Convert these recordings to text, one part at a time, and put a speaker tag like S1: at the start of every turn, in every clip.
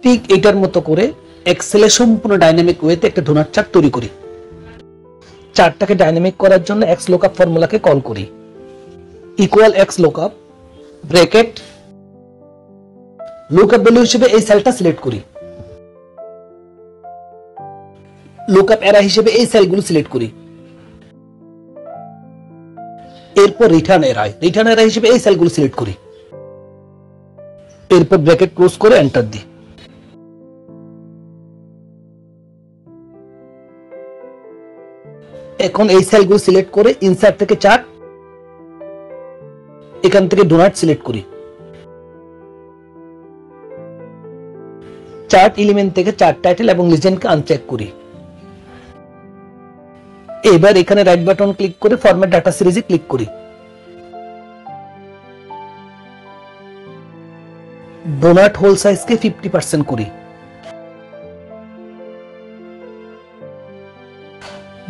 S1: ঠিক এটার মতো করে এক্সেলে সম্পূর্ণ ডাইনামিক ওয়েতে একটা ডোনাট চার্ট তৈরি করি। চার্টটাকে ডাইনামিক করার জন্য এক্স লুকআপ ফর্মুলাকে কল করি। Equal x lookup bracket lookup value হিসেবে এই সেলটা সিলেক্ট করি, লুকআপ এরা হিসেবে এই সেলগুলো সিলেক্ট করি, এরপর রিটার্ন এরা হিসেবে এই সেলগুলো সিলেক্ট করি, এরপর ব্র্যাকেট ক্লোজ করে এন্টার দিই। এখন এই সেলগুলো সিলেক্ট করে ইনসার্ট থেকে চার্ট, এখান থেকে ডোনাট সিলেক্ট করি, চার্ট এলিমেন্ট থেকে চার্ট টাইটেল এবং লিজেন্ডকে আনচেক করি। এবার এখানে রাইট বাটন ক্লিক করে ফরম্যাট ডাটা সিরিজে ক্লিক করি। ডোনাট হোল সাইজকে 50% করি।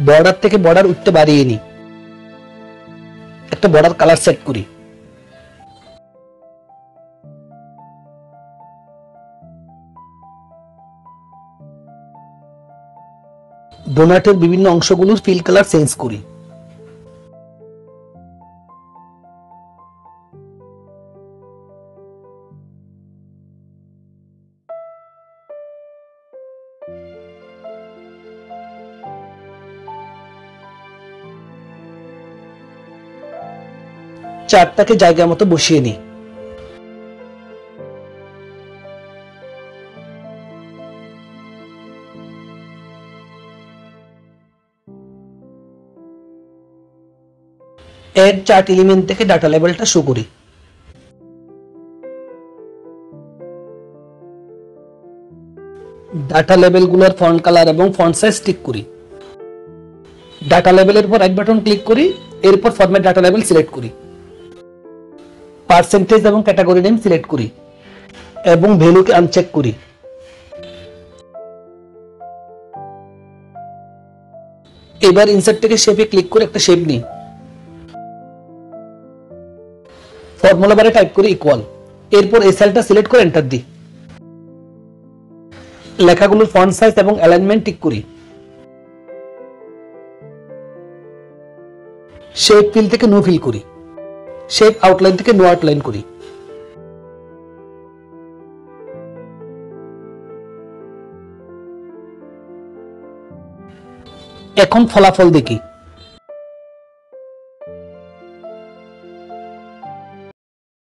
S1: বর্ডার থেকে বর্ডার উঠতে বাড়িয়ে নি, একটা বর্ডার কালার সেট করি। ডোনাটের বিভিন্ন অংশগুলোর ফিল কালার চেঞ্জ করি। চার্টটাকে জায়গা মতো বসিয়ে নিই। এড চার্ট এলিমেন্ট থেকে ডাটা লেবেলটা শো করি। ডাটা লেবেলগুলোর ফন্ট কালার এবং ফন্ট সাইজ ঠিক করি। ডাটা লেবেলের উপর রাইট বাটন ক্লিক করি, এরপর ফরম্যাট ডাটা লেবেল সিলেক্ট করি। পার্সেন্টেজ এবং ক্যাটাগরি নেম সিলেক্ট করি এবং ভ্যালুকে আনচেক করি। এবার ইনসার্ট থেকে শেপে ক্লিক করে একটা শেপ নিই। ফর্মুলা বারে টাইপ করি ইকুয়াল, এরপর এই সেলটা সিলেক্ট করে এন্টার দিই। লেখাগুলোর ফন্ট সাইজ এবং অ্যালাইনমেন্ট ঠিক করি। শেপ ফিল থেকে নো ফিল করি, শেপ আউটলাইন থেকে নো আউটলাইন করি। এখন ফলাফল দেখি।